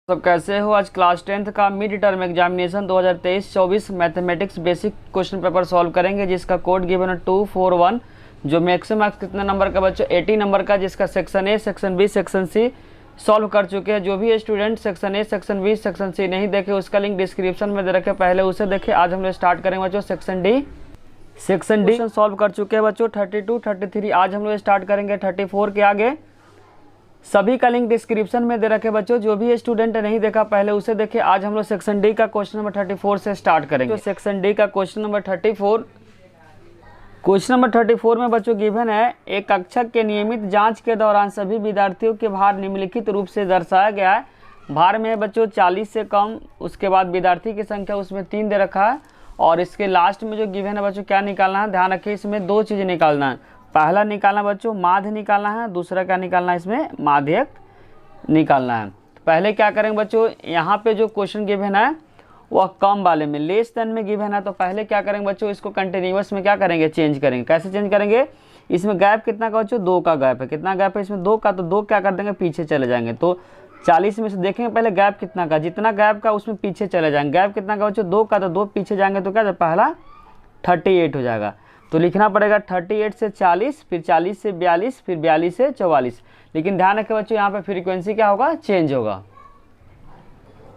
सब कैसे हो। आज क्लास 10th का mid term examination 2023-24 mathematics basic question paper solve करेंगे, जिसका कोड गिवन है 241, जो मैक्सिमम मार्क्स कितने नंबर का बच्चों 80 नंबर का, जिसका section A, section B, section C solve कर चुके हैं। जो भी student section A, section B, section C नहीं देखे उसका लिंक डिस्क्रिप्शन में दे रखे, पहले उसे देखे। आज हम लोग स्टार्ट करेंगे बच्चों सेक्शन डी सॉल्व कर चुके हैं बच्चों 32, 33। आज हम लोग स्टार्ट करेंगे 34 के आगे। सभी का लिंक डिस्क्रिप्शन में दे रखे बच्चों, जो भी स्टूडेंट नहीं देखा पहले उसे देखे। आज हम लोग सेक्शन डी का क्वेश्चन नंबर 34 से स्टार्ट करेंगे। तो सेक्शन डी का क्वेश्चन नंबर 34, क्वेश्चन नंबर 34 में बच्चों गिवन है, एक कक्षक के नियमित जांच के दौरान सभी विद्यार्थियों के भार निम्नलिखित रूप से दर्शाया गया है। भार में है बच्चों 40 से कम, उसके बाद विद्यार्थी की संख्या उसमें 3 दे रखा है, और इसके लास्ट में जो गिवन है बच्चों क्या निकालना है, ध्यान रखिए इसमें दो चीज़ निकालना है। पहला निकालना बच्चों माध्य निकालना है, दूसरा क्या निकालना है, इसमें माध्यक निकालना है। पहले क्या करेंगे बच्चों, यहाँ पे जो क्वेश्चन गिवन है वह कम वाले में लेस देन में गिवन है, तो पहले क्या करेंगे बच्चों, इसको कंटिन्यूअस में क्या करेंगे, चेंज करेंगे। कैसे चेंज करेंगे, इसमें गैप कितना का बच्चों 2 का गैप है। कितना गैप है इसमें 2 का, तो 2 क्या कर देंगे, पीछे चले जाएंगे। तो 40 में से देखेंगे पहले गैप कितना का, जितना गैप का उसमें पीछे चले जाएंगे। गैप कितना का बच्चों 2 का, तो 2 पीछे जाएंगे तो क्या पहला 38 हो जाएगा। तो लिखना पड़ेगा 38 से 40, फिर 40 से 42, फिर 42 से 44। लेकिन ध्यान रखें बच्चों यहाँ पे फ्रीक्वेंसी क्या होगा, चेंज होगा।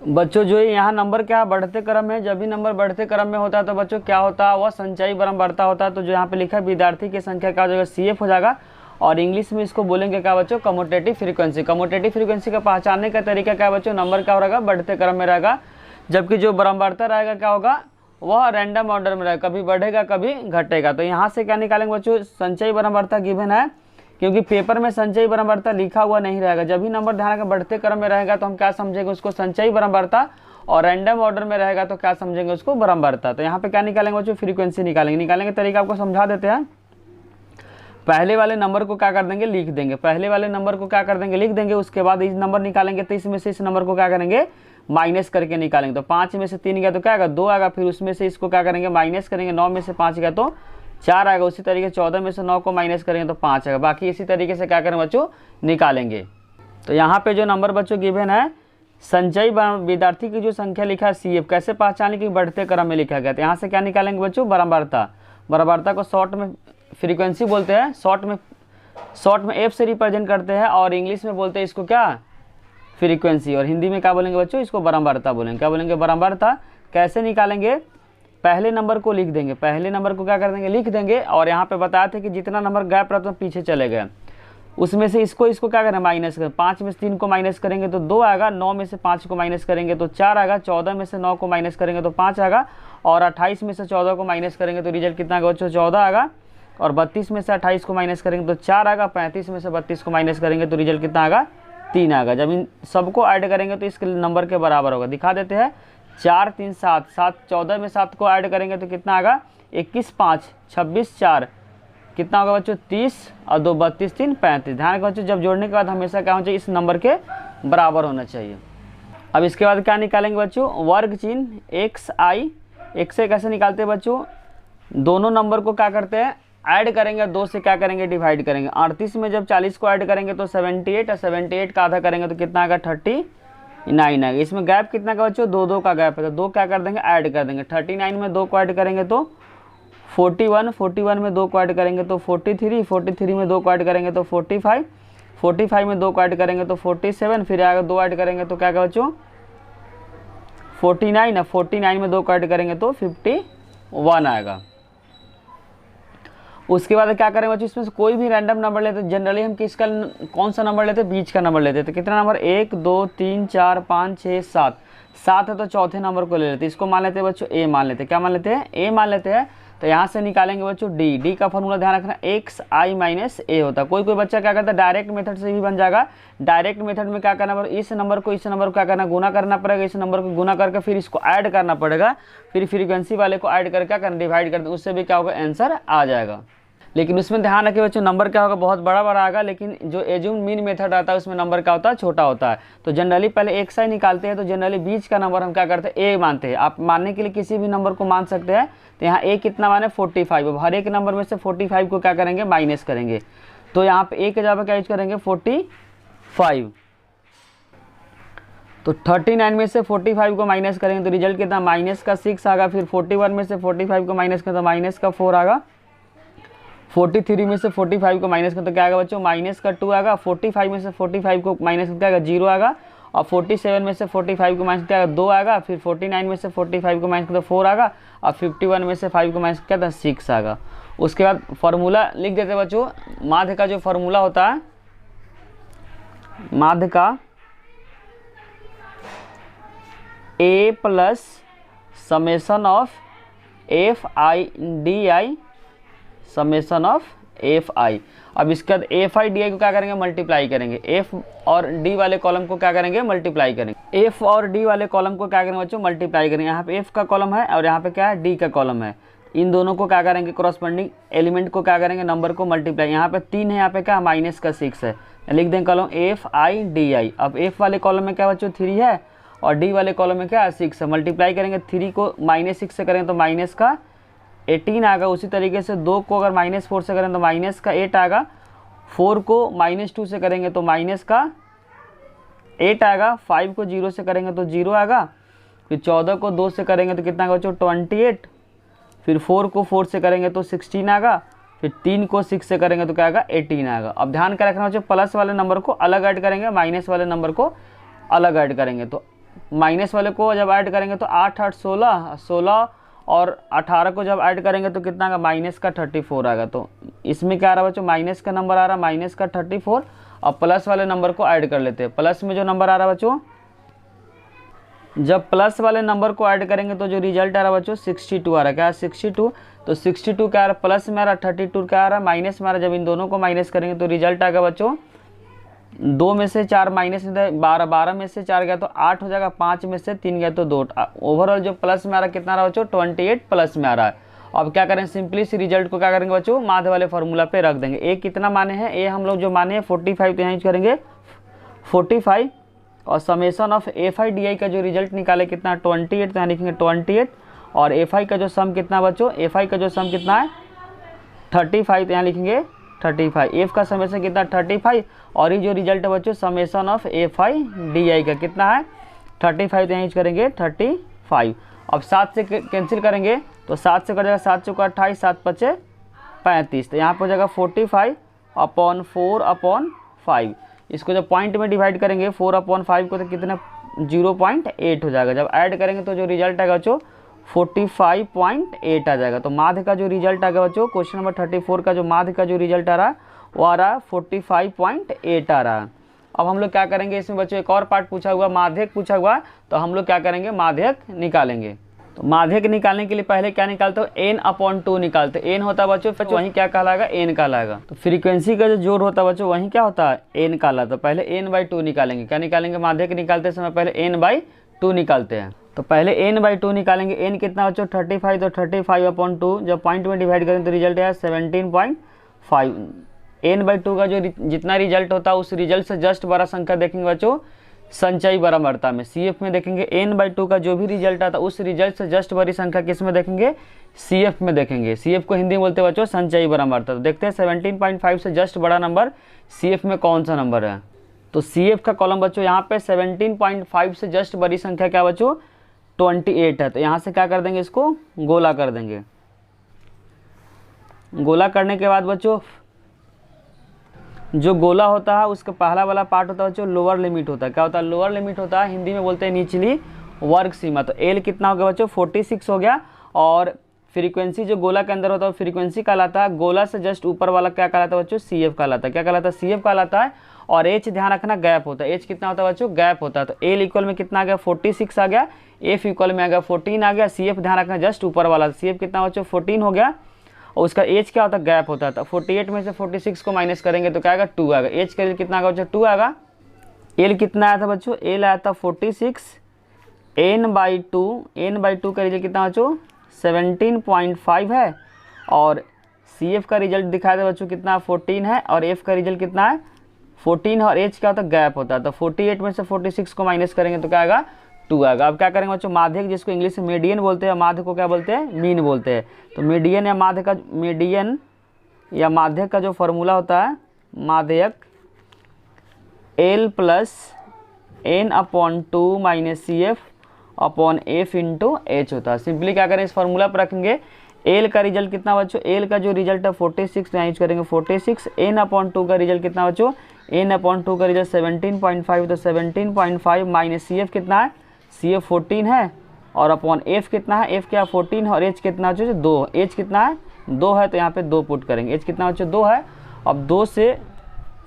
बच्चों जो यहाँ नंबर क्या बढ़ते क्रम में, जब भी नंबर बढ़ते क्रम में होता है तो बच्चों क्या होता है, वह संचयी क्रम बढ़ता होता है। तो जो यहाँ पे लिखा है विद्यार्थी की संख्या क्या हो जाएगा, CF हो जाएगा। और इंग्लिश में इसको बोलेंगे क्या बच्चों, कम्यूटेटिव फ्रीक्वेंसी। कम्यूटेटिव फ्रीक्वेंसी का पहचानने का तरीका क्या बच्चों, नंबर क्या रहेगा, बढ़ते क्रम में रहेगा, जबकि जो बढ़ता रहेगा क्या होगा, वह रैंडम ऑर्डर में रहेगा, कभी बढ़ेगा कभी घटेगा। तो यहाँ से क्या निकालेंगे बच्चों, संचयी बढ़ता गिवन है, क्योंकि पेपर में संचयी बढ़ता लिखा हुआ नहीं रहेगा। जब भी नंबर ध्यान बढ़ते क्रम में रहेगा तो हम क्या समझेंगे उसको, संचयी बढ़ता, और रैंडम ऑर्डर में रहेगा तो क्या समझेंगे उसको, बढ़ता। तो यहाँ पे क्या निकालेंगे बच्चों, फ्रीक्वेंसी निकालेंगे तरीका आपको समझा देते हैं। पहले वाले नंबर को क्या कर देंगे, लिख देंगे। पहले वाले नंबर को क्या कर देंगे, लिख देंगे। उसके बाद इस नंबर निकालेंगे, तो इसमें से इस नंबर को क्या करेंगे, माइनस करके निकालेंगे। तो 5 में से 3 गया तो क्या आएगा, 2 आएगा। फिर उसमें से इसको क्या करेंगे, माइनस करेंगे। 9 में से 5 गया तो 4 आएगा। उसी तरीके 14 में से 9 को माइनस करेंगे तो 5 आएगा। बाकी इसी तरीके से क्या करेंगे बच्चों, निकालेंगे। तो यहाँ पे जो नंबर बच्चों गिवन है, संचयी विद्यार्थी की जो संख्या लिखा है CF, कैसे पहचाने की, बढ़ते क्रम में लिखा गया। तो यहाँ से क्या निकालेंगे बच्चों, बढ़ता को शॉर्ट में फ्रीक्वेंसी बोलते हैं, शॉर्ट में F से रिप्रेजेंट करते हैं, और इंग्लिश में बोलते हैं इसको क्या, फ्रीक्वेंसी। और हिंदी में क्या बोलेंगे बच्चों, इसको बढ़ता बोलेंगे। क्या बोलेंगे, बढ़ता। कैसे निकालेंगे, पहले नंबर को लिख देंगे। पहले नंबर को क्या कर देंगे, लिख देंगे। और यहाँ पे बताया था कि जितना नंबर गैप रहता है पीछे चले गए, उसमें से इसको क्या करें, माइनस करें। 5 में से 3 को माइनस करेंगे तो 2 आएगा। 9 में से 5 को माइनस करेंगे तो 4 आएगा। 14 में से 9 को माइनस करेंगे तो 5 आएगा। और 28 में से 14 को माइनस करेंगे तो रिजल्ट कितना आएगा बच्चों, 14 आएगा। और 32 में से 28 को माइनस करेंगे तो 4 आएगा। 35 में से 32 को माइनस करेंगे तो रिजल्ट कितना आएगा, 3 आएगा। जब इन सबको ऐड करेंगे तो इसके नंबर के बराबर होगा। दिखा देते हैं, 4 3 7, 14 में 7 को ऐड करेंगे तो कितना आएगा, 21 5 26 4 कितना होगा बच्चों, 30, और 2 32 3 35। ध्यान रखो बच्चों, जब जोड़ने के बाद हमेशा क्या होना चाहिए, इस नंबर के बराबर होना चाहिए। अब इसके बाद क्या निकालेंगे बच्चों, वर्ग चिन्ह XI। XI कैसे निकालते हैं बच्चों, दोनों नंबर को क्या करते हैं, ऐड करेंगे, 2 से क्या करेंगे, डिवाइड करेंगे। 38 में जब 40 को ऐड करेंगे तो 78, और 78 का आधा करेंगे तो कितना आएगा, 39 आएगा। इसमें गैप कितना का बच्चों, 2 का गैप है, तो 2 क्या कर देंगे, ऐड कर देंगे। 39 में 2 को ऐड करेंगे तो 41, 41 में 2 को ऐड करेंगे तो 43, 43 में 2 को ऐड करेंगे तो 45, 45 में 2 को ऐड करेंगे तो 47, फिर आएगा 2 ऐड करेंगे तो क्या बच्चों 49, और 49 में 2 को ऐड करेंगे तो 51 आएगा। उसके बाद क्या करेंगे बच्चों, इसमें से कोई भी रैंडम नंबर लेते हैं। जनरली हम किसका, कौन सा नंबर लेते हैं, बीच का नंबर लेते हैं। तो कितना नंबर, 1 2 3 4 5 6 7, 7 है तो चौथे नंबर को ले लेते हैं। इसको मान लेते हैं बच्चों A मान लेते हैं। क्या मान लेते हैं, A मान लेते हैं। तो यहाँ से निकालेंगे बच्चों D का फॉर्मूला ध्यान रखना, XI माइनस A होता है। कोई बच्चा क्या करता है, डायरेक्ट मेथड से भी बन जाएगा। डायरेक्ट मेथड में क्या करना पड़ेगा, इस नंबर को क्या करना, गुना करना पड़ेगा। इस नंबर को गुना करके फिर इसको ऐड करना पड़ेगा, फिर फ्रीक्वेंसी वाले को ऐड करके क्या करना, डिवाइड कर, उससे भी क्या होगा, आंसर आ जाएगा। लेकिन उसमें ध्यान रखिए बच्चों, नंबर क्या होगा, बहुत बड़ा आएगा। लेकिन जो एज्यूम मीन मेथड आता है उसमें नंबर क्या होता है, छोटा होता है। तो जनरली पहले XI निकालते हैं, तो जनरली बीच का नंबर हम क्या करते हैं, A मानते हैं। आप मानने के लिए किसी भी नंबर को मान सकते हैं। तो यहाँ A कितना माने, 45। अब हर एक नंबर में से 45 को क्या करेंगे, माइनस करेंगे। तो यहाँ पे A के जगह क्या यूज करेंगे, 45। तो 39 में से 45 को माइनस करेंगे तो रिजल्ट कितना, माइनस का 6 आएगा। फिर 41 में से 45 को माइनस करें तो माइनस का 4 आएगा। 43 में से 45 को माइनस करें तो क्या आएगा बच्चों, माइनस का 2 आएगा। 45 में से 45 को माइनस करके आएगा 0 आएगा। और 47 में से 45 को माइनस करके आएगा 2 आएगा। फिर 49 में से 45 को माइनस करते 4 आएगा। और 51 में से 5 को माइनस करके आता 6 आएगा। उसके बाद फार्मूला लिख देते बच्चों। माध्य का जो फार्मूला होता है, माध्य का a plus summation of F I D I, summation of F I. अब इसके बाद एफ आई डी आई को क्या करेंगे, मल्टीप्लाई करेंगे। एफ और डी वाले कॉलम को क्या करेंगे, मल्टीप्लाई करेंगे। एफ और डी वाले कॉलम को क्या करेंगे बच्चों, मल्टीप्लाई करेंगे। यहाँ पे एफ का कॉलम है और यहाँ पे क्या है, डी का कॉलम है। इन दोनों को क्या करेंगे, कॉरस्पॉन्डिंग एलिमेंट को क्या करेंगे, नंबर को मल्टीप्लाई। यहाँ पे 3 है, यहाँ पे क्या माइनस का 6 है। लिख देंगे column F I D I. अब एफ वाले कॉलम में क्या बच्चों 3 है और डी वाले कॉलम में क्या है 6 है। मल्टीप्लाई करेंगे, 3 को -6 से करेंगे तो माइनस का 18 आएगा। उसी तरीके से 2 को अगर -4 से करें तो माइनस का 8 आएगा। 4 को -2 से करेंगे तो माइनस का 8 आएगा। 5 को 0 से करेंगे तो 0 आएगा। फिर 14 को 2 से करेंगे तो कितना आएगा बच्चों, 28। फिर 4 को 4 से करेंगे तो 16 आएगा। फिर 3 को 6 से करेंगे तो क्या आएगा, 18 आएगा। अब ध्यान क्या रखना बच्चों, प्लस वाले नंबर को अलग ऐड करेंगे, माइनस वाले नंबर को अलग ऐड करेंगे। तो माइनस वाले को जब ऐड करेंगे तो 8 8 16, 16 और 18 को जब ऐड करेंगे तो कितना आएगा, माइनस का 34 आएगा। तो इसमें क्या आ रहा है बच्चों, माइनस का नंबर आ रहा है, माइनस का 34। और प्लस वाले नंबर को ऐड कर लेते हैं। प्लस में जो नंबर आ रहा है बच्चों, जब प्लस वाले नंबर को ऐड करेंगे तो जो रिजल्ट आ रहा है बच्चों 62 आ रहा है। क्या है 62। तो 62 क्या आ रहा है, प्लस में आ रहा है, 32 क्या आ रहा है, माइनस में आ रहा है। जब इन दोनों को माइनस करेंगे तो रिजल्ट आएगा बच्चों 2 में से 4 माइनस 12, 12 में से 4 गया तो 8 हो जाएगा। 5 में से 3 गया तो 2। ओवरऑल जो प्लस में आ रहा है कितना आ रहा है बच्चों, 28 प्लस में आ रहा है। अब क्या करें, सिंपली इस रिजल्ट को क्या करेंगे बच्चों, माध्य वाले फार्मूला पे रख देंगे। ए कितना माने हैं, ए हम लोग जो माने हैं 45, तो यहाँ यूज करेंगे 45। और summation of F I D I का जो रिजल्ट निकाले कितना 28, तो यहाँ लिखेंगे 28। और एफ आई का जो सम कितना बच्चों, एफ आई का जो सम कितना है 35, तो यहाँ लिखेंगे 35। एफ का समेसन कितना 35। और ये जो रिजल्ट है बच्चों summation of F I D I का कितना है 35, तो यहाँ यूज करेंगे 35। अब 7 से कैंसिल करेंगे तो 7 से कर जाएगा 7 चौका 28, 7 पचे 35। तो यहाँ पर हो जाएगा 45/4/5। इसको जब पॉइंट में डिवाइड करेंगे 4/5 को तो कितना 0.8 हो जाएगा। जब ऐड करेंगे तो जो रिजल्ट आएगा बच्चों 45.8 आ जाएगा। तो माध्य का जो रिजल्ट आएगा बच्चों, क्वेश्चन नंबर 34 का जो माध्य का जो रिजल्ट आ रहा है वो आ रहा है 45.8 आ रहा है। अब हम लोग क्या करेंगे, इसमें बच्चों एक और पार्ट पूछा हुआ, माध्यक पूछा हुआ, तो हम लोग क्या करेंगे, माध्यक निकालेंगे। तो माध्यक निकालने के लिए पहले क्या निकालते हो, n/2 निकालते। n होता है बच्चों वहीं क्या कहलाएगा, n कहलाएगा। तो फ्रीक्वेंसी का जो जोड़ होता है बच्चों वहीं क्या होता है, n कहलाता। तो पहले n/2 निकालेंगे। क्या निकालेंगे, माध्यक निकालते समय पहले n/2 निकालते हैं। तो पहले n/2 निकालेंगे। n कितना बच्चों 35, तो 35/2 जब पॉइंट में डिवाइड करें तो रिजल्ट है 17.5। n/2 का जो जितना रिजल्ट होता है उस रिजल्ट से जस्ट बड़ा संख्या देखेंगे बच्चों संचयी बराबरता में। CF में देखेंगे n/2 का जो भी रिजल्ट आता है उस रिजल्ट से जस्ट बड़ी संख्या किस में देखेंगे, CF में देखेंगे। CF को हिंदी में बोलते हैं बच्चों संचयी बराबरता। तो देखते हैं 17.5 से जस्ट बड़ा नंबर CF में कौन सा नंबर है। तो CF का कॉलम बच्चों यहाँ पे 17.5 से जस्ट बड़ी संख्या क्या बच्चों 28 है। तो यहाँ से क्या कर देंगे, इसको गोला कर देंगे। गोला करने के बाद बच्चों जो गोला होता है उसका पहला वाला पार्ट होता है बच्चों लोअर लिमिट होता है। क्या होता है, लोअर लिमिट होता है, हिंदी में बोलते हैं निचली वर्ग सीमा। तो L कितना हो गया बच्चों 46 हो गया। और फ्रीक्वेंसी जो गोला के अंदर होता है फ्रीक्वेंसी कहलाता है। गोला से जस्ट ऊपर वाला क्या कहलाता है बच्चों, CF कहलाता है। क्या कहलाता है, CF कहलाता है। और H ध्यान रखना गैप होता है। H कितना होता है बच्चों, गैप होता है। तो L इक्वल में कितना आ गया 46 आ गया, F इक्वल में आ गया 14 आ गया। CF ध्यान रखना जस्ट ऊपर वाला, CF कितना बच्चों 14 हो गया। और उसका एज क्या होता है, गैप होता था। 48 में से 46 को माइनस करेंगे तो क्या आएगा 2 आएगा। एज का कितना आएगा बच्चों 2 आएगा। एल कितना आया था बच्चों, एल आया था 46। n/2 का रिजल्ट कितना बच्चों 17.5 है। और CF का रिजल्ट दिखाया था बच्चों कितना 14 है। और F का रिजल्ट कितना है 14 है। और एज क्या होता है, गैप होता है। तो 48 में से 46 को माइनस करेंगे तो क्या आएगा 2 आएगा। अब क्या करेंगे बच्चों, माध्यक जिसको इंग्लिश में मीडियन बोलते हैं, माध्य को क्या बोलते हैं, मीन बोलते हैं। तो मीडियन या माध्यक का जो फॉर्मूला होता है, माध्यक L + N upon 2 minus C F upon F into H होता है। सिंपली क्या करें, इस फार्मूला पर रखेंगे। एल का रिजल्ट कितना बच्चों, एल का जो रिजल्ट है 46, यहाँ यूज करेंगे 46। एन अपॉन 2 का रिजल्ट कितना बच्चों, एन अपॉन 2 का रिजल्ट 17.5, तो 17.5 माइनस सी एफ कितना है, सी एफ 14 है, और अपॉन एफ कितना है, एफ क्या 14 है, और एच कितना बच्चों 2, एच कितना है 2 है, तो यहाँ पे 2 पुट करेंगे। एच कितना बच्चों 2 है, अब 2 से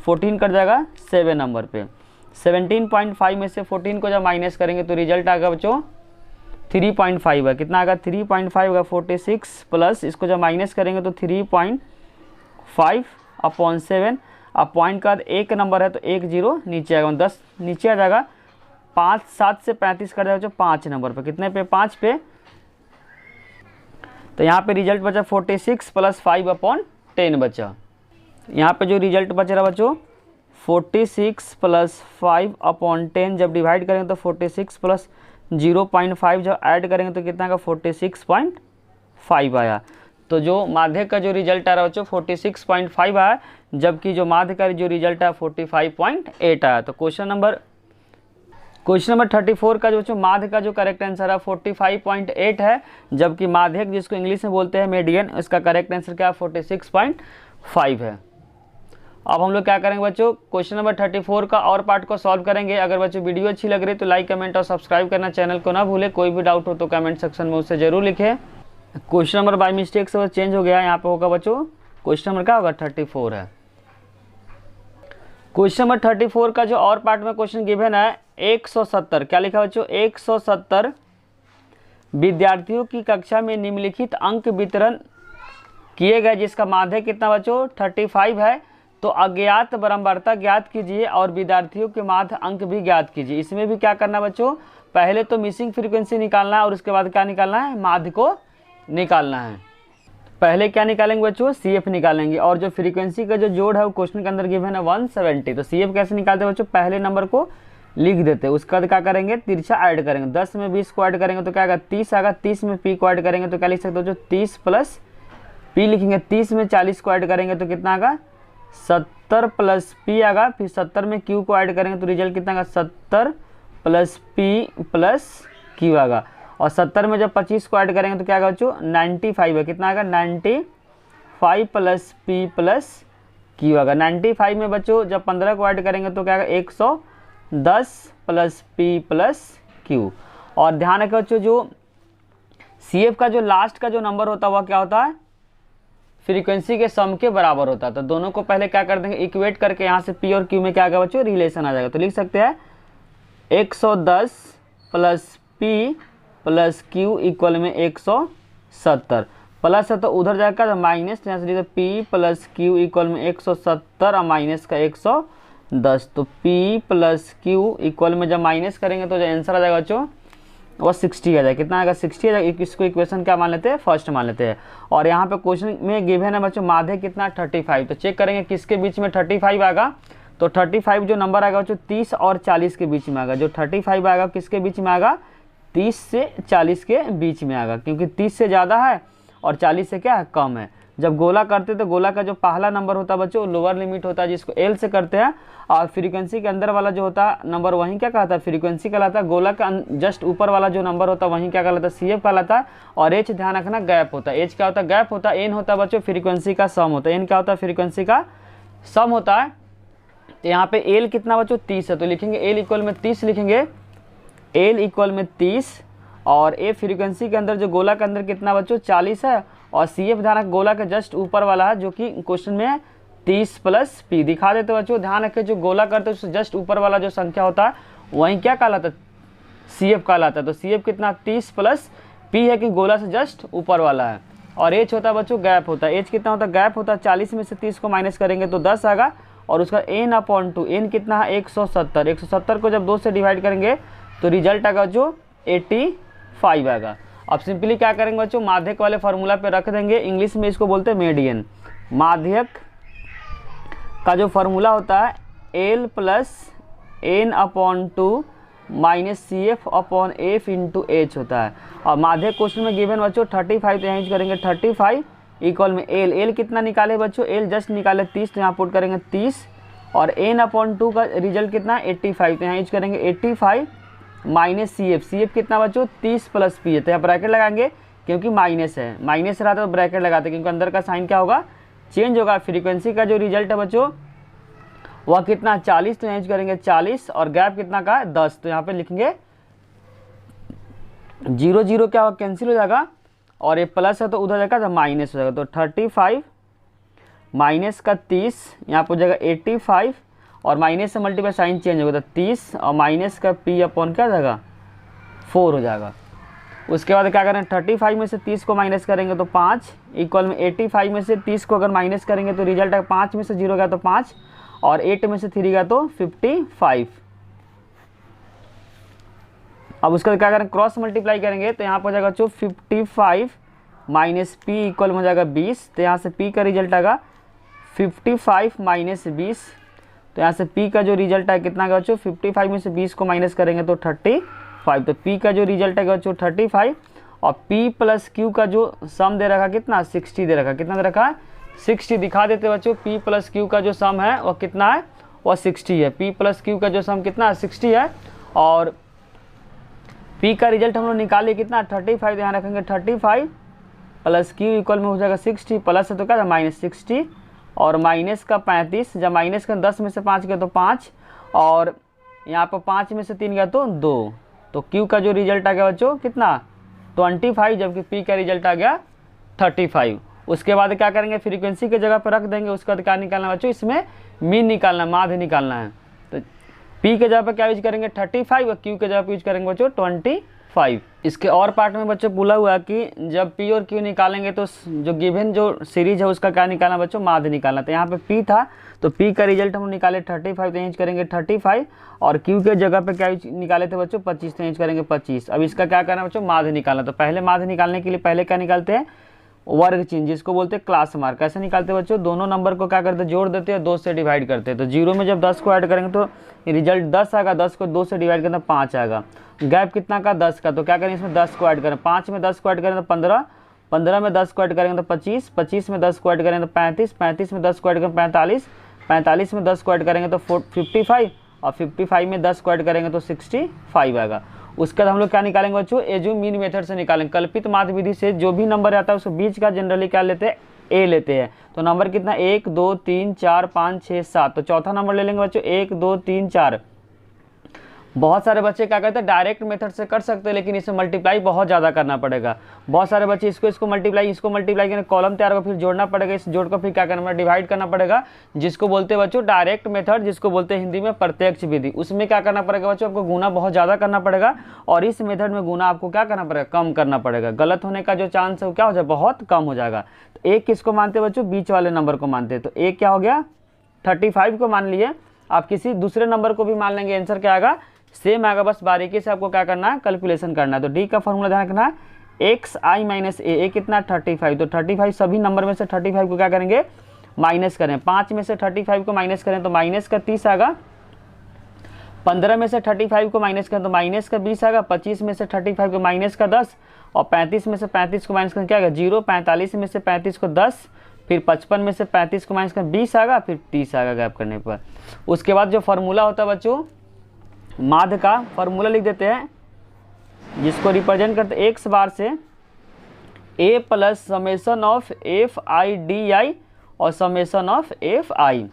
14 कट जाएगा 7 नंबर पे। 17.5 में से 14 को जब माइनस करेंगे तो रिजल्ट आएगा बच्चों 3.5 है। कितना आएगा 3.5 होगा 46 प्लस इसको जब माइनस करेंगे तो 3.5 अपॉन 7। अब पॉइंट का एक नंबर है तो 1 0 नीचे आएगा, 10 नीचे आ जाएगा। 5 7 से 35 कर जाएगा 5 नंबर पे, कितने पे 5 पे, तो यहाँ पे रिजल्ट बचा 46 प्लस 5 अपॉन 10 बचा। यहाँ पे जो रिजल्ट बच रहा बच्चों 46 प्लस 5 अपॉन 10, जब डिवाइड करेंगे तो 46 प्लस 0.5 जब ऐड करेंगे तो कितना का 46.5 आया। तो जो माध्यक का जो रिजल्ट आ रहा है बच्चों 46.5 आया, जबकि जो माध्य का जो रिजल्ट है 45.8 आया। तो क्वेश्चन नंबर 34 का जो बच्चों माध्य का जो करेक्ट आंसर है 45.8 है, जबकि माध्यक जिसको इंग्लिश में बोलते हैं मीडियन, उसका करेक्ट आंसर क्या 46.5 है। अब हम लोग क्या करेंगे बच्चों, क्वेश्चन नंबर 34 का और पार्ट को सॉल्व करेंगे। अगर बच्चों वीडियो अच्छी लग रही है तो लाइक कमेंट और सब्सक्राइब करना चैनल को ना भूले। कोई भी डाउट हो तो कमेंट सेक्शन में उससे जरूर लिखें। क्वेश्चन नंबर बाय मिस्टेक से चेंज हो गया, यहाँ पे होगा बच्चों क्वेश्चन नंबर क्या होगा 34 है। क्वेश्चन नंबर 34 का जो और पार्ट में क्वेश्चन गिवन है 170, क्या लिखा बच्चों 170 विद्यार्थियों की कक्षा में निम्नलिखित अंक वितरण किए गए, जिसका माध्य कितना बच्चों 35 है। तो अज्ञात बारंबारता ज्ञात कीजिए और विद्यार्थियों के माध्य अंक भी ज्ञात कीजिए। इसमें भी क्या करना बच्चों, पहले तो मिसिंग फ्रीक्वेंसी निकालना है और उसके बाद क्या निकालना है, माध्य को निकालना है। पहले क्या निकालेंगे बच्चों, सी एफ निकालेंगे, और जो फ्रीक्वेंसी का जो जोड़ है वो क्वेश्चन के अंदर गिवन है 170। तो सी एफ कैसे निकालते हैं बच्चों, पहले नंबर को लिख देते हैं, उसका क्या करेंगे तिरछा ऐड करेंगे। 10 में 20 को ऐड करेंगे तो क्या आएगा 30 आएगा। 30 में पी को ऐड करेंगे तो क्या लिख सकते हो बच्चों 30 प्लस पी लिखेंगे। 30 में 40 को ऐड करेंगे तो कितना आएगा 70 प्लस पी आएगा। फिर 70 में क्यू को ऐड करेंगे तो रिजल्ट कितना आएगा 70 प्लस पी प्लस क्यू आएगा। और 70 में जब 25 को ऐड करेंगे तो क्या आएगा बच्चों 95 है। कितना आएगा 95 प्लस पी प्लस क्यू आएगा। 95 में बच्चों जब 15 को ऐड करेंगे तो क्या आएगा 110 प्लस पी प्लस क्यू। और ध्यान रखें बच्चों जो सी एफ का जो लास्ट का जो नंबर होता है वह क्या होता है, फ्रीक्वेंसी के सम के बराबर होता है। तो दोनों को पहले क्या कर देंगे इक्वेट करके, यहाँ से पी और क्यू में क्या आएगा बच्चों रिलेशन आ जाएगा। तो लिख सकते हैं 110 plus P plus Q equal में 170। प्लस है तो उधर जाएगा तो माइनस, यहाँ से लिखते पी प्लस क्यू इक्वल में 170 और माइनस का 110। तो पी प्लस क्यू इक्वल में जब माइनस करेंगे तो जो आंसर आ जाएगा बच्चों वो 60 आ जाएगा। कितना आएगा 60 आ जाएगा। इसको इक्वेशन क्या मान लेते हैं, फर्स्ट मान लेते हैं। और यहाँ पे क्वेश्चन में गिवन है बच्चों माध्य कितना 35। तो चेक करेंगे किसके बीच में 35 आएगा। तो 35 जो नंबर आएगा बच्चों 30 और 40 के बीच में आएगा। जो 35 आएगा किसके बीच में आएगा 30 से 40 के बीच में आएगा, क्योंकि 30 से ज़्यादा है और 40 से क्या है कम है। जब गोला करते तो गोला का जो पहला नंबर होता है बच्चों लोअर लिमिट होता है जिसको एल से करते हैं, और फ्रीक्वेंसी के अंदर वाला जो होता है नंबर वहीं क्या कहलाता है फ्रीक्वेंसी कहलाता है। गोला का जस्ट ऊपर वाला जो नंबर होता है वहीं क्या कहलाता है सी एफ कहलाता है। और एच ध्यान रखना गैप होता है। एच क्या होता है गैप होता है। एन होता है बच्चों फ्रीक्वेंसी का सम होता है। एन क्या होता है फ्रीक्वेंसी का सम होता है। तो यहाँ पे एल कितना बच्चों 30 है, तो लिखेंगे एल इक्वल में 30 लिखेंगे, एल इक्वल में 30। और ए फ्रीक्वेंसी के अंदर जो गोला के अंदर कितना बच्चों 40 है, और सी एफ ध्यान रख गोला के जस्ट ऊपर वाला है जो कि क्वेश्चन में 30 प्लस पी दिखा देते बच्चों। ध्यान रखें जो गोला करते हैं उससे जस्ट ऊपर वाला जो संख्या होता है वहीं क्या कहलाता है सी एफ कहलाता है। तो सी एफ कितना 30 प्लस पी है कि गोला से जस्ट ऊपर वाला है। और एच होता है बच्चों गैप होता है। एच कितना होता है गैप होता है। 40 में से 30 को माइनस करेंगे तो 10 आएगा। और उसका एन अपॉन 2 एन कितना है 170। 170 को जब 2 से डिवाइड करेंगे तो रिजल्ट आएगा जो 85 आएगा। अब सिंपली क्या करेंगे बच्चों माध्यक वाले फार्मूला पे रख देंगे। इंग्लिश में इसको बोलते हैं मीडियन। माध्यक का जो फार्मूला होता है L plus N upon 2 minus C F upon F into H होता है। और माध्यक क्वेश्चन में गिवन बच्चों 35 तो यहाँ यूज करेंगे 35 इक्वल में एल। एल कितना निकाले बच्चों एल जस्ट निकाले 30, तो यहाँ पुट करेंगे 30 और n/2 का रिजल्ट कितना है 85, तो यहाँ यूज करेंगे 85 माइनस CF। CF कितना बच्चों 30 प्लस P है, तो यहाँ ब्रैकेट लगाएंगे क्योंकि माइनस है, माइनस रहा था तो ब्रैकेट लगाते क्योंकि अंदर का साइन क्या होगा चेंज होगा। फ्रीक्वेंसी का जो रिजल्ट है बच्चों वह कितना 40, तो यहाँ यूज करेंगे 40 और गैप कितना का है 10, तो यहाँ पे लिखेंगे 0 0 क्या होगा कैंसिल हो जाएगा और ये प्लस है तो उधर जाएगा तो माइनस हो जाएगा। तो 35 माइनस का 30 यहाँ पर हो जाएगा 85 और माइनस से मल्टीप्लाई साइन चेंज होगा तो 30 और माइनस का P अपॉन क्या हो जाएगा 4 हो जाएगा। उसके बाद क्या करें 35 में से 30 को माइनस करेंगे तो 5 इक्वल में 85 में से 30 को अगर माइनस करेंगे तो रिजल्ट है 5 में से 0 गया तो 5 और 8 में से 3 गया तो 55। अब उसके बाद क्या करें क्रॉस मल्टीप्लाई करेंगे तो यहाँ पर हो जाएगा जो 55 माइनस P इक्वल हो जाएगा 20, तो यहाँ से P का रिजल्ट आएगा 55 माइनस 20, तो यहाँ से P का जो रिजल्ट है कितना का बच्चों 55 में से 20 को माइनस करेंगे तो 35, तो P का जो रिजल्ट है बच्चों 35 और P प्लस Q का जो सम दे रखा कितना 60 दे रखा, कितना दे रखा है 60। दिखा देते बच्चों P प्लस Q का जो सम है वह कितना है वह 60 है। P प्लस Q का जो सम कितना है 60 है और P का रिजल्ट हम लोग निकाले कितना 35, यहाँ रखेंगे 35 प्लस Q इक्वल में हो जाएगा 60, प्लस है तो क्या माइनस 60 और माइनस का 35, जब माइनस का 10 में से 5 गया तो 5 और यहाँ पर 5 में से 3 गया तो 2, तो Q का जो रिजल्ट आ गया बच्चों कितना 25, जबकि P का रिजल्ट आ गया 35। उसके बाद क्या करेंगे फ्रीक्वेंसी के जगह पर रख देंगे। उसके बाद क्या निकालना बच्चों इसमें मीन निकालना माध्य निकालना है, तो P के जगह पर क्या यूज करेंगे 35 और Q के जगह पर यूज करेंगे बच्चों 25। इसके और पार्ट में बच्चों बोला हुआ कि जब P और Q निकालेंगे तो जो गिवन जो सीरीज है उसका क्या निकालना बच्चों माध्य निकालना। तो यहाँ पे P था तो P का रिजल्ट हम निकाले 35, तो यूज करेंगे 35 और Q के जगह पे क्या निकाले थे बच्चों 25, तो यूज करेंगे 25। अब इसका क्या करना बच्चों माध्य निकालना। तो पहले माध्य निकालने के लिए पहले क्या निकालते हैं वर्ग चिन्ह, जिसको बोलते हैं क्लास मार्क। कैसे निकालते हैं बच्चों दोनों नंबर को क्या करते हैं जोड़ देते हैं 2 से डिवाइड करते हैं। तो 0 में जब 10 को ऐड करेंगे तो रिजल्ट 10 आएगा, 10 को 2 से डिवाइड करें तो 5 आएगा। गैप कितना का 10 का, तो क्या करें इसमें 10 को ऐड करें, 5 में 10 को ऐड करें तो 15, 15 में 10 को ऐड करेंगे तो 25, 25 में 10 को ऐड करें तो 35, 35 में 10 को ऐड करें 45, 45 में 10 को ऐड करेंगे तो 55 और 55 में 10 को ऐड करेंगे तो 65 आएगा। उसके बाद हम लोग क्या निकालेंगे बच्चों एज्यूम मीन मेथड से निकालेंगे। कल्पित माध्य विधि से जो भी नंबर आता है उसको बीच का जनरली क्या लेते हैं ए लेते हैं। तो नंबर कितना 1 2 3 4 5 6 7, तो चौथा नंबर ले लेंगे बच्चों 1 2 3 4। बहुत सारे बच्चे क्या करते हैं डायरेक्ट मेथड से कर सकते हैं, लेकिन इसे मल्टीप्लाई बहुत ज़्यादा करना पड़ेगा। बहुत सारे बच्चे इसको मल्टीप्लाई करके कॉलम तैयार होगा, फिर जोड़ना पड़ेगा, इस जोड़ को फिर क्या करना पड़ेगा डिवाइड करना पड़ेगा, जिसको बोलते हैं बच्चों डायरेक्ट मेथड, जिसको बोलते हैं हिंदी में प्रत्यक्ष विधि। उसमें क्या करना पड़ेगा बच्चों आपको गुना बहुत ज़्यादा करना पड़ेगा और इस मेथड में गुना आपको क्या करना पड़ेगा कम करना पड़ेगा। गलत होने का जो चांस है वो क्या हो जाए बहुत कम हो जाएगा। तो एक किसको मानते हैं बच्चों बीच वाले नंबर को मानते हैं। तो एक क्या हो गया 35 को मान लिए, आप किसी दूसरे नंबर को भी मान लेंगे आंसर क्या आएगा सेम आएगा। बस बारीकी से आपको क्या करना है कैलकुलेशन करना है। तो डी का फॉर्मूला ध्यान रखना है xi माइनस ए कितना 35, तो 35 सभी नंबर में से 35 को क्या करेंगे माइनस करें। 5 में से 35 को माइनस करें तो माइनस का 30 आएगा, 15 में से 35 को माइनस करें तो माइनस का 20 आएगा, 25 में से 35 को माइनस का 10 और 35 में से 35 को माइनस करें क्या आएगा 0, 45 में से 35 को 10, फिर 55 में से 35 को माइनस करें 20 आएगा, फिर 30 आएगा गैप करने पर। उसके बाद जो फार्मूला होता है बच्चों माध्य का फार्मूला लिख देते हैं, जिसको रिप्रेजेंट करते हैं x बार से a plus summation of F I D I और समेशन ऑफ एफ आई।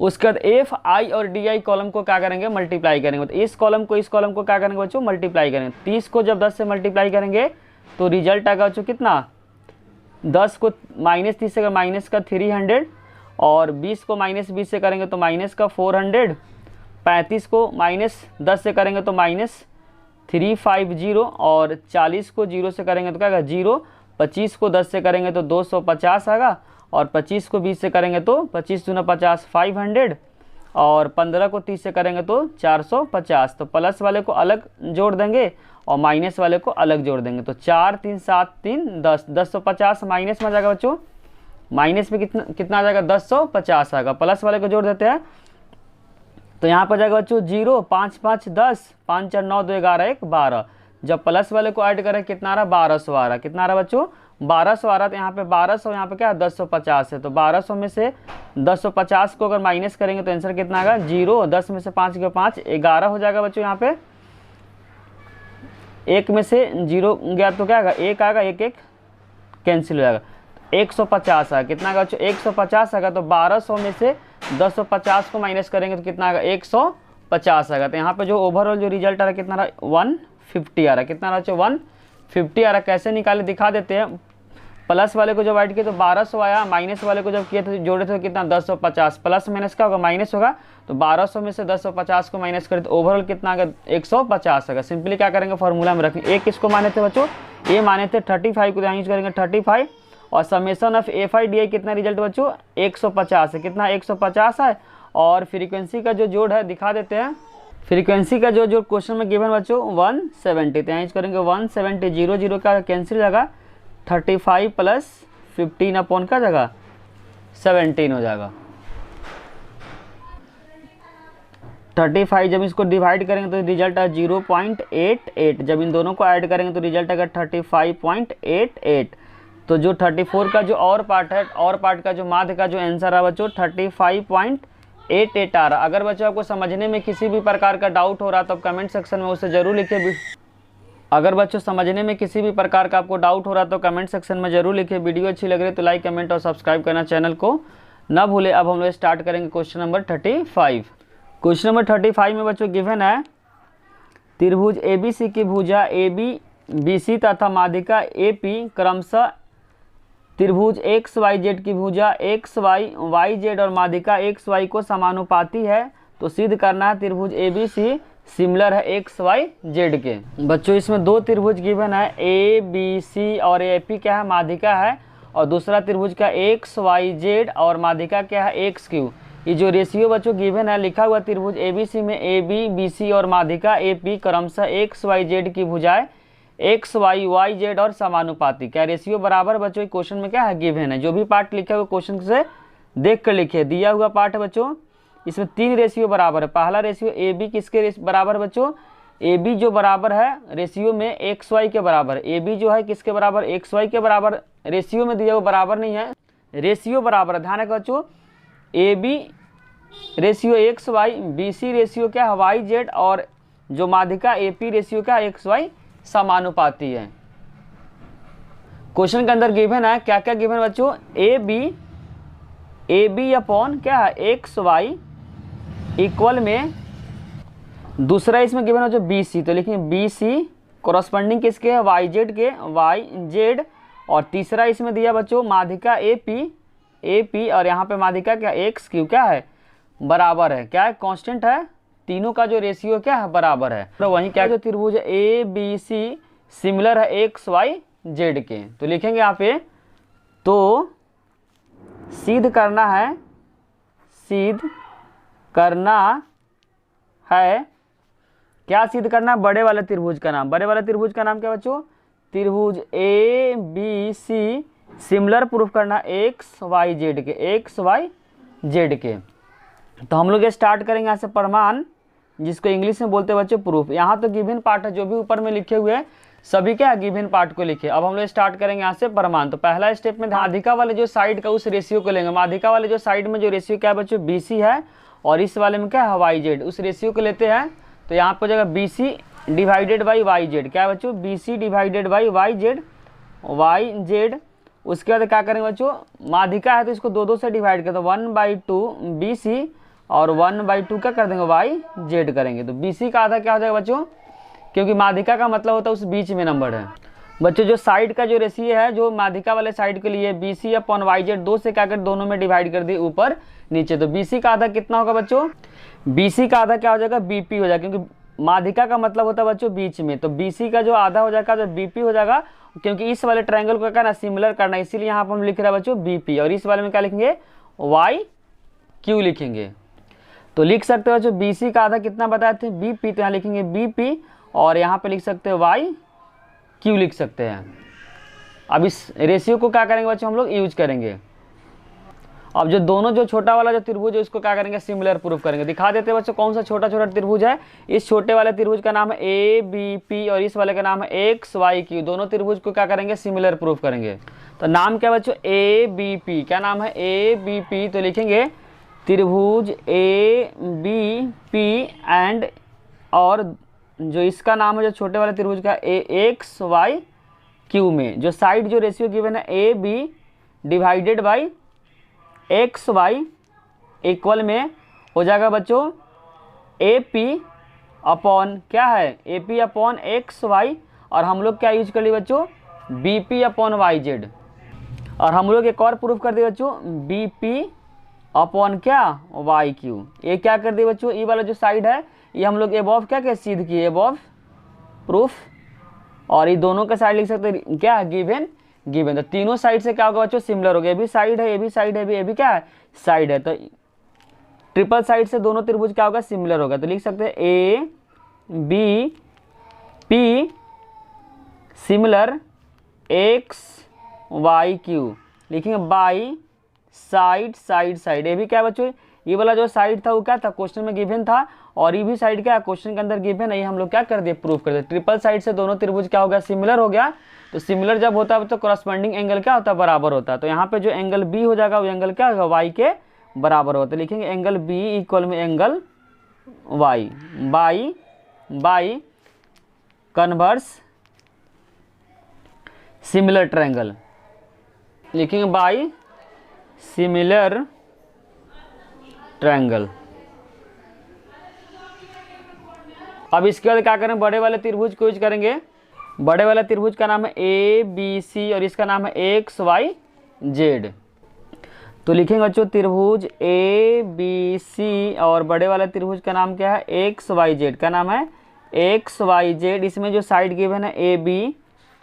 उसके बाद एफ आई और डी आई कॉलम को क्या करेंगे मल्टीप्लाई करेंगे। तो इस कॉलम को क्या करेंगे बच्चों मल्टीप्लाई करेंगे। 30 को जब 10 से मल्टीप्लाई करेंगे तो रिजल्ट आएगा बच्चों कितना 10 को माइनस 30 से अगर माइनस का 300 और 20 को माइनस 20 से करेंगे तो माइनस का 400, 35 को माइनस 10 से करेंगे तो माइनस 350 और 40 को 0 से करेंगे तो क्या आएगा 0, 25 को 10 से करेंगे तो 250 आएगा और 25 को 20 से करेंगे तो 25 दूना 50 500 और 15 को 30 से करेंगे तो 450। तो प्लस वाले को अलग जोड़ देंगे और माइनस वाले को अलग जोड़ देंगे। तो 4 3 7 3 10, 1050 माइनस में आ जाएगा बच्चों, माइनस में कितना आ जाएगा 1050 आएगा। प्लस वाले को जोड़ देते हैं तो यहाँ पर जाएगा बच्चों 0, 5 5 10, 5 4 9 2 11 1 12। जब प्लस वाले को ऐड करें कितना आ रहा 1200 आ रहा, कितना आ रहा बच्चों 1200 आ रहा, तो यहाँ पे 1200, यहाँ पे क्या है 1050 है, तो 1200 में से 1050 को अगर माइनस करेंगे तो आंसर कितना आएगा 0। 10 में से 5 गया 5, 11 हो जाएगा बच्चों। यहाँ पे 1 में से 0 गया तो क्या आएगा 1 आएगा, 1 1 कैंसिल हो जाएगा, 150 आएगा। कितना आएगा बच्चों 150 आएगा, तो 1200 में से 1050 को माइनस करेंगे तो कितना आएगा 150 आएगा। तो यहाँ पे जो ओवरऑल जो रिजल्ट आ रहा है कितना रहा 150 आ रहा है। कितना रहा बच्चों 150 आ रहा है। कैसे निकाले दिखा देते हैं। प्लस वाले को जब ऐड किए तो 1200 आया, माइनस वाले को जब किए तो जोड़े थे तो कितना 1050, प्लस माइनस का होगा माइनस होगा, तो 1200 में से 1050 को माइनस करें तो ओवरऑल कितना आएगा 150 आएगा। सिंपली क्या करेंगे फॉर्मूला में रखेंगे। ए किसको माने थे बच्चों, ए माने थे 35 को, यहाँ यूज करेंगे 35 और summation of F I D I कितना रिजल्ट बच्चों 150 है। कितना 150 है। और फ्रीक्वेंसी का जो जोड़ है दिखा देते हैं। फ्रीक्वेंसी का जो क्वेश्चन में गिवन बच्चों 170, तो यहाँ यूज करेंगे 170, 0 0 का कैंसिल जाएगा, 35 प्लस 15 अपॉन का जगह 17 हो जाएगा। 35 जब इसको डिवाइड करेंगे तो रिजल्ट है 0.88, जब इन दोनों को ऐड करेंगे तो रिजल्ट आएगा 35.88। तो जो 34 का जो और पार्ट है, और पार्ट का जो माध्य का जो आंसर है बच्चों 35.88 आ रहा। अगर बच्चों आपको समझने में किसी भी प्रकार का डाउट हो रहा तो आप कमेंट सेक्शन में उसे जरूर लिखिए। अगर बच्चों समझने में किसी भी प्रकार का आपको डाउट हो रहा तो कमेंट सेक्शन में जरूर लिखिए। वीडियो अच्छी लग रही है तो लाइक कमेंट और सब्सक्राइब करना चैनल को ना भूले। अब हम लोग स्टार्ट करेंगे क्वेश्चन नंबर 35। क्वेश्चन नंबर 35 में बच्चों गिवन है त्रिभुज ABC की भुजा AB BC तथा माध्यिका AP क्रमशः त्रिभुज XYZ की भुजा XY YZ और माध्यिका XY को समानुपाती है, तो सिद्ध करना है त्रिभुज ABC सिमिलर है XYZ के। बच्चों इसमें दो त्रिभुज गिवन है ABC और AP क्या है माध्यिका है, और दूसरा त्रिभुज का XYZ और माध्यिका क्या है XQ। ये जो रेशियो बच्चों गिवन है लिखा हुआ त्रिभुज ABC में AB BC और माध्यिका AP क्रमशः XYZ की भुजाएं XY YZ और समानुपाती। क्या रेशियो बराबर बच्चों क्वेश्चन में क्या है गिवन है। जो भी पार्ट लिखा हुआ क्वेश्चन से देख कर लिखे, दिया हुआ पार्ट है बच्चों इसमें 3 रेशियो बराबर है। पहला रेशियो AB किसके बराबर बच्चों, AB जो बराबर है रेशियो में XY के बराबर। AB जो है किसके बराबर XY के बराबर, रेशियो में दिया हुआ बराबर नहीं है, रेशियो बराबर है। ध्यान रखो बच्चों AB ratio XY, BC ratio क्या है YZ और जो माध्यिका AP रेशियो क्या है XY समानुपाती है। क्वेश्चन के अंदर गिवन है क्या क्या गिवन बच्चों AB अपॉन क्या है XY इक्वल में, दूसरा इसमें गिवन है जो BC, तो लिखेंगे BC कॉरस्पॉन्डिंग किसके है YZ के YZ, और तीसरा इसमें दिया बच्चों माध्यिका AP और यहाँ पे माध्यिका क्या XQ क्या है बराबर है, क्या है कांस्टेंट है, तीनों का जो रेशियो क्या है बराबर है। तो वहीं क्या जो त्रिभुज ABC सिमिलर है XYZ के, तो लिखेंगे यहाँ पे तो सिद्ध करना है, सिद्ध करना है, क्या सिद्ध करना है बड़े वाले त्रिभुज का नाम। बड़े वाले त्रिभुज का नाम क्या बच्चों त्रिभुज ABC सिमिलर प्रूफ करना XYZ के। तो हम लोग स्टार्ट करेंगे यहाँ से प्रमाण, जिसको इंग्लिश में बोलते हैं बच्चों प्रूफ। यहाँ तो गिवन पार्ट है, जो भी ऊपर में लिखे हुए हैं सभी क्या गिवन पार्ट को लिखे। अब हम लोग स्टार्ट करेंगे यहाँ से प्रमाण। तो पहला स्टेप में माध्यिका वाले जो साइड का उस रेशियो को लेंगे। माध्यिका वाले जो साइड में जो रेशियो क्या है बच्चों BC है, और इस वाले में क्या है YZ, उस रेशियो को लेते हैं। तो यहाँ पर हो जाएगा BC डिवाइडेड बाई YZ, क्या है बच्चों BC डिवाइडेड बाई YZ। उसके बाद क्या करेंगे बच्चों माध्यिका है तो इसको 2 2 से डिवाइड करते हैं, 1/2 BC और 1/2 क्या कर देंगे YZ करेंगे। तो BC का आधा क्या हो जाएगा बच्चों, क्योंकि माध्यिका का मतलब होता है उस बीच में नंबर है। बच्चों जो साइड का जो रेशियो है जो माध्यिका वाले साइड के लिए BC अपॉन YZ 2 से क्या कर दोनों में डिवाइड कर दिए ऊपर नीचे। तो BC का आधा कितना होगा बच्चों, BC का आधा क्या हो जाएगा BP हो जाएगा, क्योंकि माध्यिका का मतलब होता है बच्चों बीच में। तो BC का जो आधा हो जाएगा तो BP हो जाएगा, क्योंकि इस वाले ट्रायंगल को क्या करना सिमिलर करना, इसीलिए यहाँ पर हम लिख रहे हैं बच्चों BP, और इस वाले में क्या लिखेंगे YQ लिखेंगे। तो लिख सकते हो जो BC का आधा कितना बताए थे BP, तो यहाँ लिखेंगे BP, और यहाँ पे लिख सकते हो YQ लिख सकते हैं। अब इस रेशियो को क्या करेंगे बच्चों हम लोग यूज करेंगे। अब जो दोनों जो छोटा वाला जो त्रिभुज है उसको क्या करेंगे, सिमिलर प्रूफ करेंगे। दिखा देते हैं बच्चों कौन सा छोटा छोटा त्रिभुज है। इस छोटे वाले त्रिभुज का नाम है ए बी पी और इस वाले का नाम है एक्स वाई क्यू। दोनों त्रिभुज को क्या करेंगे, सिमिलर प्रूफ करेंगे। तो नाम क्या बच्चों, ए बी पी। क्या नाम है, ए बी पी। तो लिखेंगे त्रिभुज ए बी पी एंड, और जो इसका नाम है जो छोटे वाले त्रिभुज का ए एक्स वाई क्यू में जो साइड जो रेशियो गिवन है A B divided by X Y equal में हो जाएगा बच्चों ए पी अपॉन क्या है, A P upon X Y, और हम लोग क्या यूज कर लिए बच्चों, B P upon Y Z. और हम लोग एक और प्रूफ कर दिए बच्चों, बी पी अपॉन क्या, वाई क्यू। ये क्या कर दिए बच्चों, ये वाला जो साइड है ये हम लोग एबव क्या क्या सिद्ध किए, एबव प्रूफ। और ये दोनों का साइड लिख सकते हैं क्या, गिवन गिवन। तो तीनों साइड से क्या होगा बच्चों, सिमिलर हो गया। ये भी साइड है, ये भी साइड है, ये भी क्या है, साइड है। तो ट्रिपल साइड से दोनों त्रिभुज क्या होगा, सिमिलर होगा। तो लिख सकते हैं A B P similar X Y Q. लिखेंगे बाई साइड साइड साइड। ये भी क्या है बच्चों, ये वाला जो साइड था वो क्या था, क्वेश्चन में गिवन था, और ये भी साइड क्या है, क्वेश्चन के अंदर गिवन है। ये हम लोग क्या कर दिए, प्रूफ कर दिए। ट्रिपल साइड से दोनों त्रिभुज क्या हो गया, सिमिलर हो गया। तो सिमिलर जब होता है तो करस्पॉन्डिंग एंगल क्या होता है, बराबर होता है। तो यहाँ पे जो एंगल बी हो जाएगा वो एंगल क्या होगा, वाई के बराबर होता है। लिखेंगे एंगल बी इक्वल में angle Y by by converse similar triangle. लिखेंगे बाई सिमिलर ट्रायंगल। अब इसके बाद क्या करें, बड़े वाले त्रिभुज को यूज करेंगे। बड़े वाले त्रिभुज का नाम है ए बी सी और इसका नाम है एक्स वाई जेड। तो लिखेंगे बच्चों त्रिभुज ए बी सी और बड़े वाले त्रिभुज का नाम क्या है, एक्स वाई जेड। का नाम है एक्स वाई जेड। इसमें जो साइड गिवन है A B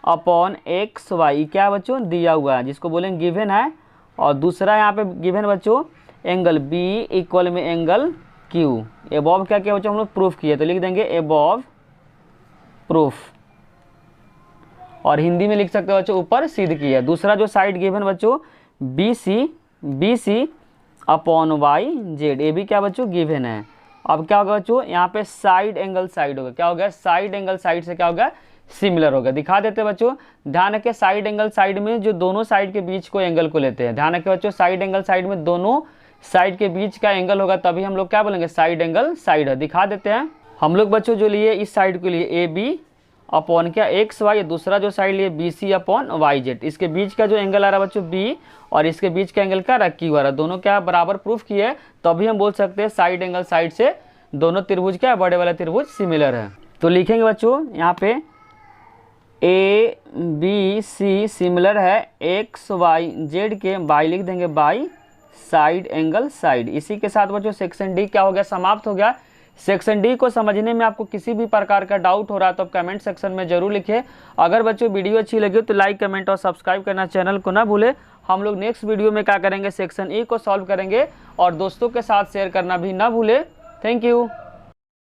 upon X Y क्या बच्चों, दिया हुआ है, जिसको बोलेंगे गिवन है। और दूसरा यहाँ पे गिवन बच्चों एंगल बी इक्वल में एंगल क्यू। एबव क्या क्या बच्चों हम लोग प्रूफ किए, तो लिख देंगे एबव प्रूफ। और हिंदी में लिख सकते हो बच्चों ऊपर सिद्ध किया। दूसरा जो साइड गिवन बच्चों B C upon Y Z, ये भी क्या बच्चों गिवन है। अब क्या होगा बच्चों, यहाँ पे साइड एंगल साइड होगा, क्या होगा, साइड एंगल साइड से क्या होगा, सिमिलर होगा। दिखा देते बच्चों, ध्यान रखें साइड एंगल साइड में जो दोनों साइड के बीच को एंगल को लेते हैं। ध्यान रखें बच्चों साइड एंगल साइड में दोनों साइड के बीच का एंगल होगा, तभी हम लोग क्या बोलेंगे, साइड एंगल साइड है। दिखा देते हैं हम लोग बच्चों जो लिए इस साइड के लिए ए बी अपॉन क्या एक्स वाई, दूसरा जो साइड लिए B C upon Y Z. इसके बीच का जो एंगल आ रहा है बच्चों बी और इसके बीच का एंगल क्या क्यू आ रहा है, दोनों क्या बराबर प्रूफ किए, तभी हम बोल सकते हैं साइड एंगल साइड से दोनों त्रिभुज क्या बड़े वाले त्रिभुज सिमिलर है। तो लिखेंगे बच्चों यहाँ पे ए बी सी सिमिलर है एक्स वाई जेड के, बाई लिख देंगे बाई साइड एंगल साइड। इसी के साथ बच्चों सेक्शन डी क्या हो गया, समाप्त हो गया। सेक्शन डी को समझने में आपको किसी भी प्रकार का डाउट हो रहा है तो आप कमेंट सेक्शन में जरूर लिखिए। अगर बच्चों वीडियो अच्छी लगी तो लाइक कमेंट और सब्सक्राइब करना चैनल को ना भूले। हम लोग नेक्स्ट वीडियो में क्या करेंगे, सेक्शन ई को सॉल्व करेंगे, और दोस्तों के साथ शेयर करना भी ना भूले। Thank you.